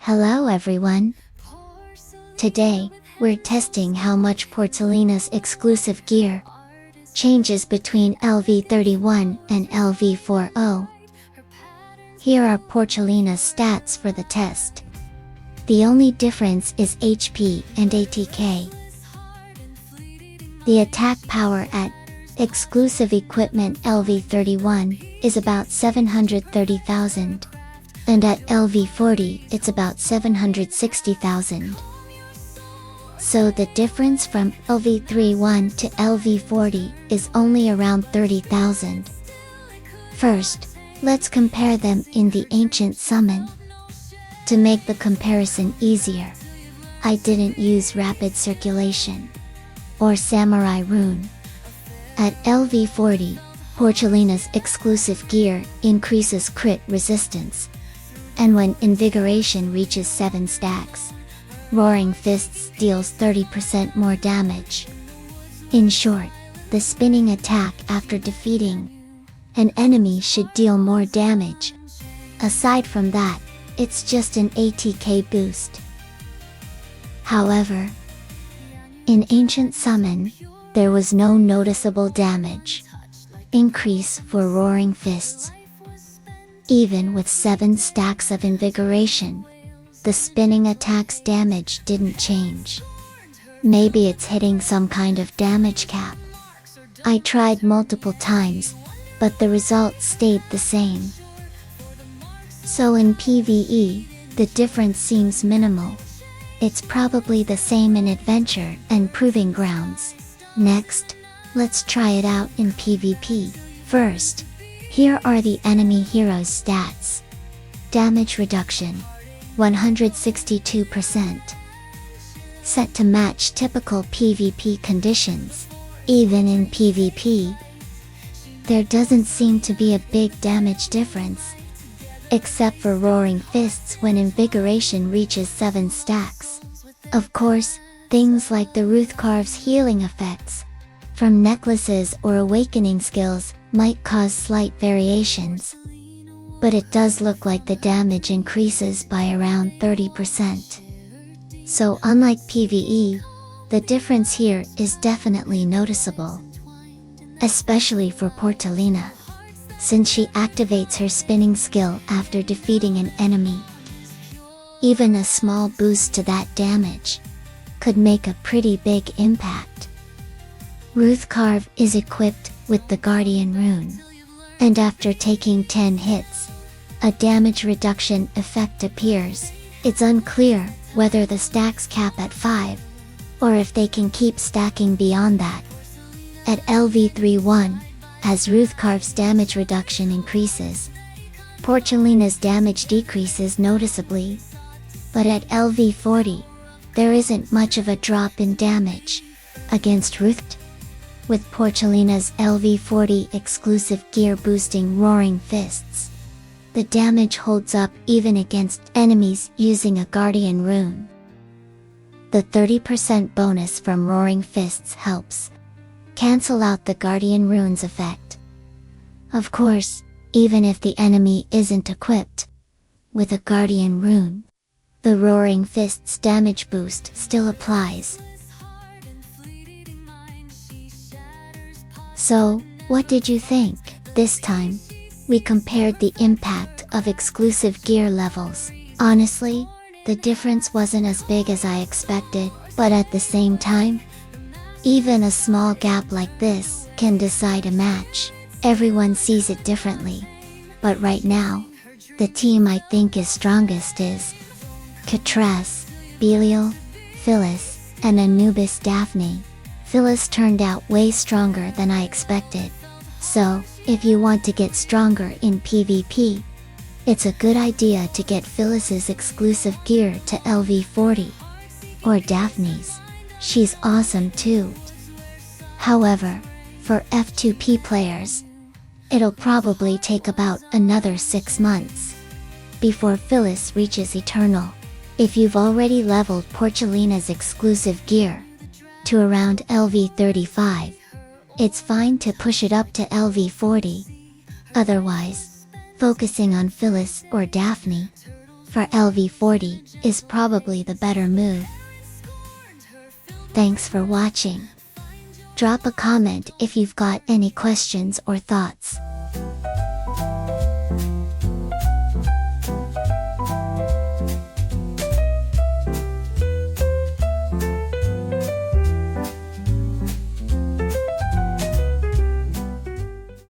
Hello everyone! Today, we're testing how much Porcelina's exclusive gear changes between Lv31 and Lv40. Here are Porcelina's stats for the test. The only difference is HP and ATK. The attack power at exclusive equipment Lv31 is about 730,000. And at Lv40 it's about 760,000. So the difference from Lv31 to Lv40 is only around 30,000. First, let's compare them in the ancient summon. To make the comparison easier, I didn't use rapid circulation or samurai rune. At Lv40, Porcelina's exclusive gear increases crit resistance. And when invigoration reaches 7 stacks, Roaring Fists deals 30% more damage. In short, the spinning attack after defeating an enemy should deal more damage. Aside from that, it's just an ATK boost. However, in Ancient Summon, there was no noticeable damage increase for Roaring Fists. Even with 7 stacks of invigoration, the spinning attack's damage didn't change. Maybe it's hitting some kind of damage cap. I tried multiple times, but the result stayed the same. So in PvE, the difference seems minimal. It's probably the same in Adventure and Proving Grounds. Next, let's try it out in PvP. First, here are the enemy hero's stats. Damage reduction, 162%. Set to match typical PvP conditions. Even in PvP, there doesn't seem to be a big damage difference. Except for Roaring Fists when invigoration reaches 7 stacks. Of course, things like the Ruthkarv's healing effects from necklaces or awakening skills might cause slight variations. But it does look like the damage increases by around 30%. So unlike PvE, the difference here is definitely noticeable. Especially for Porcelina, since she activates her spinning skill after defeating an enemy. Even a small boost to that damage could make a pretty big impact. Ruthkarv is equipped with the Guardian Rune, and after taking 10 hits, a damage reduction effect appears. It's unclear whether the stacks cap at 5, or if they can keep stacking beyond that. At Lv31, as Ruthkarv's damage reduction increases, Porcelina's damage decreases noticeably. But at Lv40, there isn't much of a drop in damage against Ruth. With Porcelina's Lv40 exclusive gear boosting Roaring Fists, the damage holds up even against enemies using a Guardian Rune. The 30% bonus from Roaring Fists helps cancel out the Guardian Rune's effect. Of course, even if the enemy isn't equipped with a Guardian Rune, the Roaring Fists damage boost still applies. So, what did you think? This time, we compared the impact of exclusive gear levels. Honestly, the difference wasn't as big as I expected, but at the same time, even a small gap like this can decide a match. Everyone sees it differently. But right now, the team I think is strongest is Katras, Belial, Phyllis, and Anubis Daphne. Phyllis turned out way stronger than I expected. So, if you want to get stronger in PvP, it's a good idea to get Phyllis's exclusive gear to Lv40. Or Daphne's. She's awesome too. However, for F2P players, it'll probably take about another 6 months before Phyllis reaches Eternal. If you've already leveled Porcelina's exclusive gear to around Lv35, it's fine to push it up to Lv40. Otherwise, focusing on Phyllis or Daphne for Lv40 is probably the better move. Thanks for watching. Drop a comment if you've got any questions or thoughts.